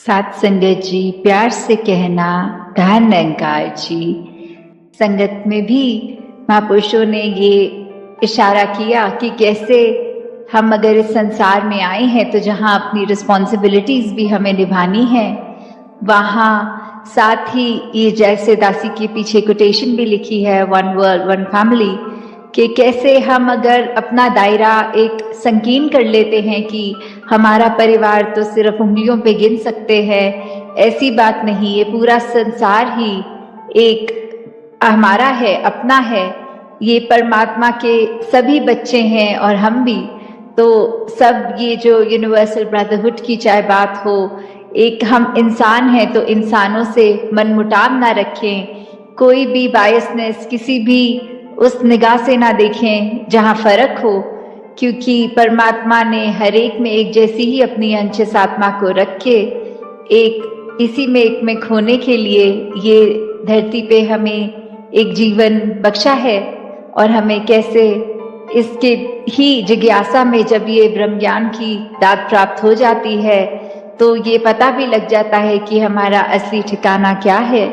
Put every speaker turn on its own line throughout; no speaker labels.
सात संगत जी, प्यार से कहना धन निरंकार जी। संगत में भी महापुरुषों ने ये इशारा किया कि कैसे हम अगर इस संसार में आए हैं तो जहाँ अपनी रिस्पॉन्सिबिलिटीज भी हमें निभानी है, वहाँ साथ ही ये जैसे दासी के पीछे कोटेशन भी लिखी है, वन वर्ल्ड वन फैमिली, कि कैसे हम अगर अपना दायरा एक संकीर्ण कर लेते हैं कि हमारा परिवार तो सिर्फ उंगलियों पे गिन सकते हैं, ऐसी बात नहीं। ये पूरा संसार ही एक हमारा है, अपना है। ये परमात्मा के सभी बच्चे हैं और हम भी। तो सब ये जो यूनिवर्सल ब्रदरहुड की चाहे बात हो, एक हम इंसान हैं तो इंसानों से मनमुटाव ना रखें, कोई भी बायसनेस किसी भी उस निगाह से ना देखें जहाँ फर्क हो, क्योंकि परमात्मा ने हर एक में एक जैसी ही अपनी अंश आत्मा को रख के एक इसी में एक में खोने के लिए ये धरती पे हमें एक जीवन बख्शा है। और हमें कैसे इसके ही जिज्ञासा में जब ये ब्रह्म ज्ञान की दात प्राप्त हो जाती है तो ये पता भी लग जाता है कि हमारा असली ठिकाना क्या है।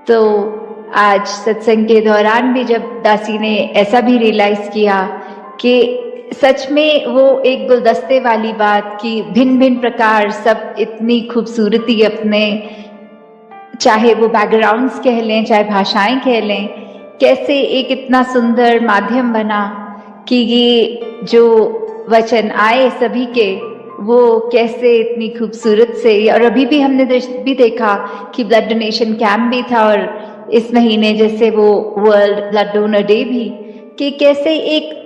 तो आज सत्संग के दौरान भी जब दासी ने ऐसा भी रियलाइज किया कि सच में वो एक गुलदस्ते वाली बात कि भिन्न भिन्न प्रकार सब इतनी खूबसूरती अपने, चाहे वो बैकग्राउंड्स कह लें चाहे भाषाएं कह लें, कैसे एक इतना सुंदर माध्यम बना कि ये जो वचन आए सभी के, वो कैसे इतनी खूबसूरत से। और अभी भी हमने भी देखा कि ब्लड डोनेशन कैंप भी था और इस महीने जैसे वो वर्ल्ड ब्लड डोनर डे भी, कि कैसे एक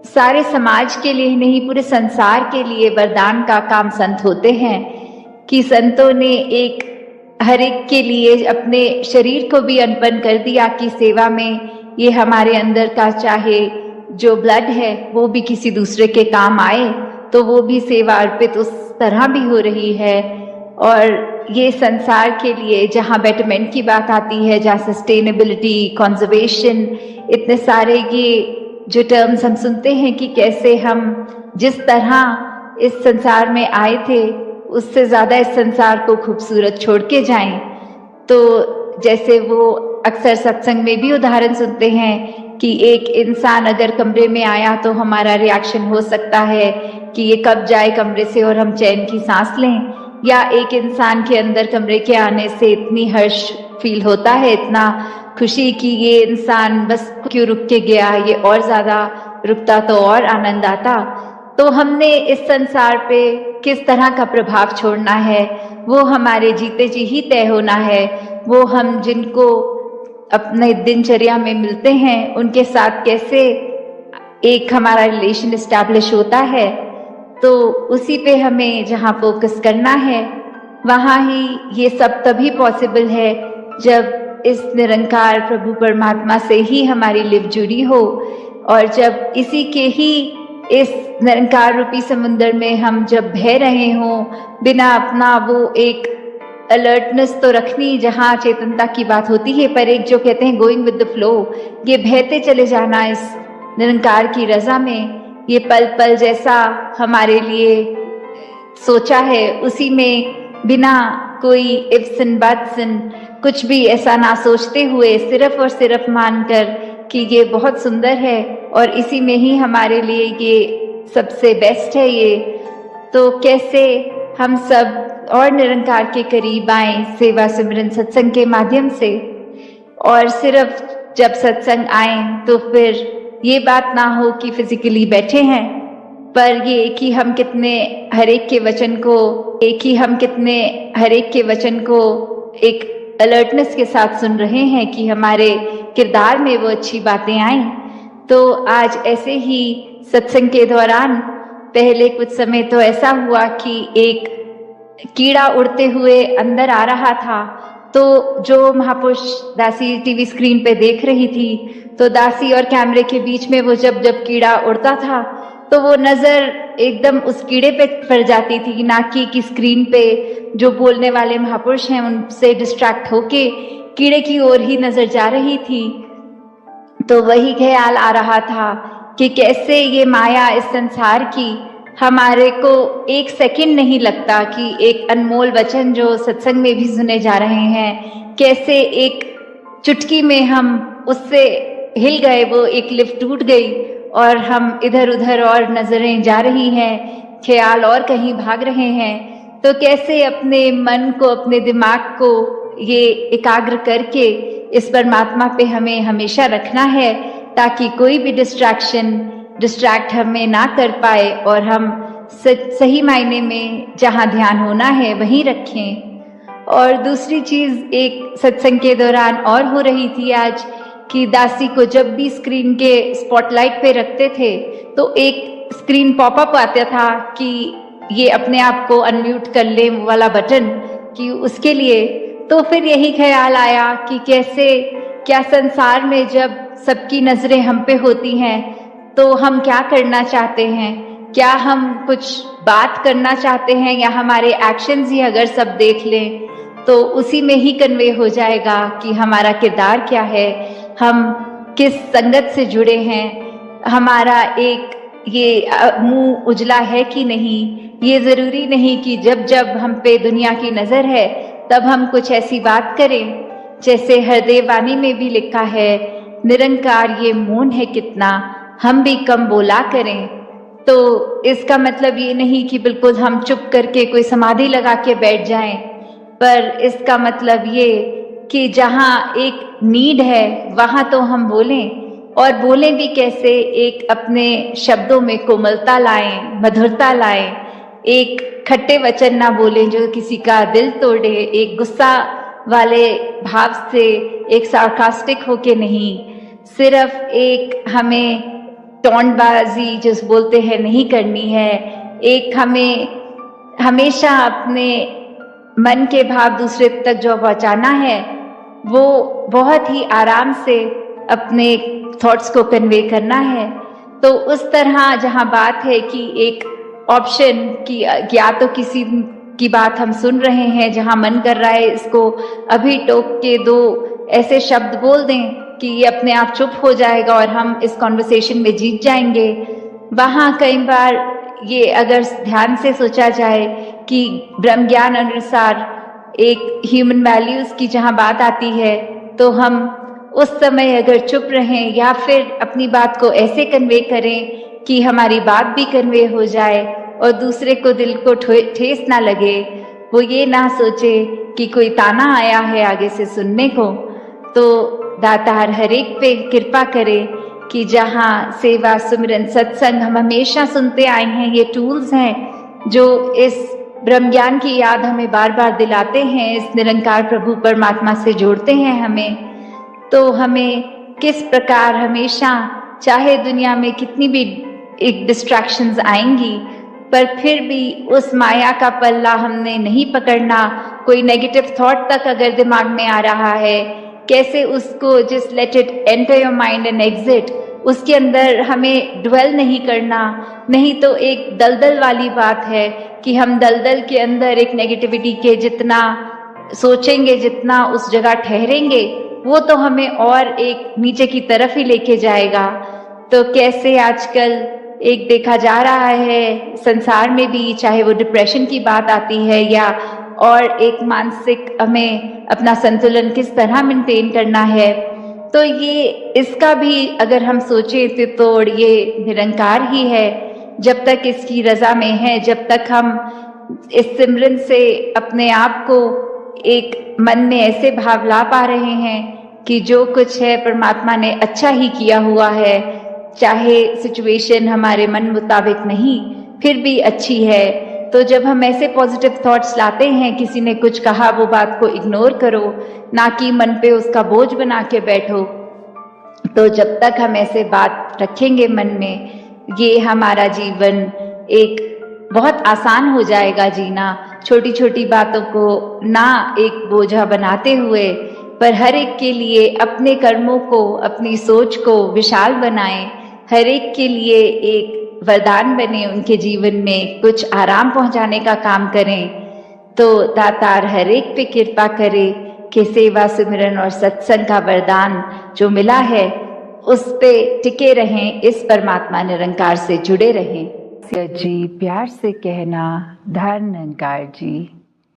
सारे समाज के लिए नहीं पूरे संसार के लिए वरदान का काम संत होते हैं, कि संतों ने एक हर एक के लिए अपने शरीर को भी अर्पण कर दिया कि सेवा में ये हमारे अंदर का चाहे जो ब्लड है वो भी किसी दूसरे के काम आए, तो वो भी सेवा अर्पित उस तरह भी हो रही है। और ये संसार के लिए जहाँ बेटरमेंट की बात आती है, जहाँ सस्टेनेबिलिटी, कंजर्वेशन, इतने सारे ये जो टर्म्स हम सुनते हैं कि कैसे हम जिस तरह इस संसार में आए थे उससे ज़्यादा इस संसार को खूबसूरत छोड़ के जाएं। तो जैसे वो अक्सर सत्संग में भी उदाहरण सुनते हैं कि एक इंसान अगर कमरे में आया तो हमारा रिएक्शन हो सकता है कि ये कब जाए कमरे से और हम चैन की सांस लें, या एक इंसान के अंदर कमरे के आने से इतनी हर्ष फील होता है, इतना खुशी कि ये इंसान बस क्यों रुक के गया, ये और ज़्यादा रुकता तो और आनंद आता। तो हमने इस संसार पे किस तरह का प्रभाव छोड़ना है वो हमारे जीते जी ही तय होना है। वो हम जिनको अपने दिनचर्या में मिलते हैं उनके साथ कैसे एक हमारा रिलेशन एस्टैब्लिश होता है, तो उसी पे हमें जहाँ फोकस करना है वहाँ ही ये सब तभी पॉसिबल है जब इस निरंकार प्रभु परमात्मा से ही हमारी लिव जुड़ी हो, और जब इसी के ही इस निरंकार रूपी समुद्र में हम जब बह रहे हों, बिना अपना वो एक अलर्टनेस तो रखनी जहाँ चेतनता की बात होती है, पर एक जो कहते हैं गोइंग विद द फ्लो, ये बहते चले जाना इस निरंकार की रजा में। ये पल पल जैसा हमारे लिए सोचा है उसी में बिना कोई इफ्स एंड बट्स एंड कुछ भी ऐसा ना सोचते हुए सिर्फ और सिर्फ मानकर कि ये बहुत सुंदर है और इसी में ही हमारे लिए ये सबसे बेस्ट है। ये तो कैसे हम सब और निरंकार के करीब आए सेवा सिमरन सत्संग के माध्यम से, और सिर्फ जब सत्संग आए तो फिर ये बात ना हो कि फिजिकली बैठे हैं, पर ये कि हम कितने हर एक के वचन को एक अलर्टनेस के साथ सुन रहे हैं कि हमारे किरदार में वो अच्छी बातें आएं। तो आज ऐसे ही सत्संग के दौरान पहले कुछ समय तो ऐसा हुआ कि एक कीड़ा उड़ते हुए अंदर आ रहा था, तो जो महापुरुष दासी टीवी स्क्रीन पे देख रही थी, तो दासी और कैमरे के बीच में वो जब जब कीड़ा उड़ता था तो वो नजर एकदम उस कीड़े पे पड़ जाती थी, ना कि स्क्रीन पे जो बोलने वाले महापुरुष हैं उनसे डिस्ट्रैक्ट होके कीड़े की ओर ही नजर जा रही थी। तो वही ख्याल आ रहा था कि कैसे ये माया इस संसार की हमारे को एक सेकंड नहीं लगता कि एक अनमोल वचन जो सत्संग में भी सुने जा रहे हैं, कैसे एक चुटकी में हम उससे हिल गए, वो एक लिफ्ट टूट गई और हम इधर उधर और नजरें जा रही हैं, ख्याल और कहीं भाग रहे हैं। तो कैसे अपने मन को, अपने दिमाग को ये एकाग्र करके इस परमात्मा पे हमें हमेशा रखना है, ताकि कोई भी डिस्ट्रैक्ट हमें ना कर पाए और हम सही मायने में जहाँ ध्यान होना है वहीं रखें। और दूसरी चीज एक सत्संग के दौरान और हो रही थी आज, कि दासी को जब भी स्क्रीन के स्पॉटलाइट पे रखते थे तो एक स्क्रीन पॉपअप आता था कि ये अपने आप को अनम्यूट कर ले वाला बटन, कि उसके लिए तो फिर यही ख्याल आया कि कैसे, क्या संसार में जब सबकी नजरें हम पे होती हैं तो हम क्या करना चाहते हैं, क्या हम कुछ बात करना चाहते हैं, या हमारे एक्शंस ही अगर सब देख लें तो उसी में ही कन्वे हो जाएगा कि हमारा किरदार क्या है, हम किस संगत से जुड़े हैं, हमारा एक ये मुंह उजला है कि नहीं। ये जरूरी नहीं कि जब जब हम पे दुनिया की नजर है तब हम कुछ ऐसी बात करें, जैसे हृदय वाणी में भी लिखा है, निरंकार ये मौन है कितना, हम भी कम बोला करें। तो इसका मतलब ये नहीं कि बिल्कुल हम चुप करके कोई समाधि लगा के बैठ जाएं, पर इसका मतलब ये कि जहाँ एक नीड है वहाँ तो हम बोलें, और बोलें भी कैसे, एक अपने शब्दों में कोमलता लाएं, मधुरता लाएं, एक खट्टे वचन ना बोलें जो किसी का दिल तोड़े, एक गुस्सा वाले भाव से, एक सार्कास्टिक होके नहीं, सिर्फ एक हमें टोंटबाजी जिस बोलते हैं नहीं करनी है, एक हमें हमेशा अपने मन के भाव दूसरे तक जो पहुंचाना है वो बहुत ही आराम से अपने थॉट्स को कन्वे करना है। तो उस तरह जहां बात है कि एक ऑप्शन की, या तो किसी की बात हम सुन रहे हैं जहां मन कर रहा है इसको अभी टोक के दो ऐसे शब्द बोल दें कि ये अपने आप चुप हो जाएगा और हम इस कॉन्वर्सेशन में जीत जाएंगे, वहां कई बार ये अगर ध्यान से सोचा जाए कि ब्रह्म ज्ञान अनुसार एक ह्यूमन वैल्यूज की जहां बात आती है, तो हम उस समय अगर चुप रहें या फिर अपनी बात को ऐसे कन्वे करें कि हमारी बात भी कन्वे हो जाए और दूसरे को दिल को ठेस ना लगे, वो ये ना सोचे कि कोई ताना आया है आगे से सुनने को। तो दातार हर एक पे कृपा करे कि जहाँ सेवा, सुमिरन, सत्संग हम हमेशा सुनते आए हैं, ये टूल्स हैं जो इस ब्रह्म ज्ञान की याद हमें बार बार दिलाते हैं, इस निरंकार प्रभु परमात्मा से जोड़ते हैं हमें। तो हमें किस प्रकार हमेशा, चाहे दुनिया में कितनी भी एक डिस्ट्रैक्शंस आएंगी, पर फिर भी उस माया का पल्ला हमने नहीं पकड़ना। कोई नेगेटिव थॉट तक अगर दिमाग में आ रहा है, कैसे उसको just let it enter your mind and exit, उसके अंदर हमें ड्वेल नहीं करना। नहीं तो एक दलदल वाली बात है कि हम दलदल के अंदर एक नेगेटिविटी के जितना सोचेंगे, जितना उस जगह ठहरेंगे, वो तो हमें और एक नीचे की तरफ ही लेके जाएगा। तो कैसे आजकल एक देखा जा रहा है संसार में भी, चाहे वो डिप्रेशन की बात आती है या और एक मानसिक हमें अपना संतुलन किस तरह मेंटेन करना है, तो ये इसका भी अगर हम सोचें तो ये निरंकार ही है। जब तक इसकी रजा में है, जब तक हम इस सिमरन से अपने आप को एक मन में ऐसे भाव ला पा रहे हैं कि जो कुछ है परमात्मा ने अच्छा ही किया हुआ है, चाहे सिचुएशन हमारे मन मुताबिक नहीं फिर भी अच्छी है। तो जब हम ऐसे पॉजिटिव थॉट्स लाते हैं, किसी ने कुछ कहा वो बात को इग्नोर करो, ना कि मन पे उसका बोझ बना के बैठो। तो जब तक हम ऐसे बात रखेंगे मन में, ये हमारा जीवन एक बहुत आसान हो जाएगा जीना। छोटी छोटी बातों को ना एक बोझा बनाते हुए, पर हर एक के लिए अपने कर्मों को, अपनी सोच को विशाल बनाएं, हर एक के लिए एक वरदान बने, उनके जीवन में कुछ आराम पहुंचाने का काम करें। तो दातार हर एक पे कृपा करे कि सेवा, सुमिरन और सत्संग का वरदान जो मिला है उस पे टिके रहें, इस परमात्मा निरंकार से जुड़े रहें। जी प्यार से कहना धन निरंकार जी।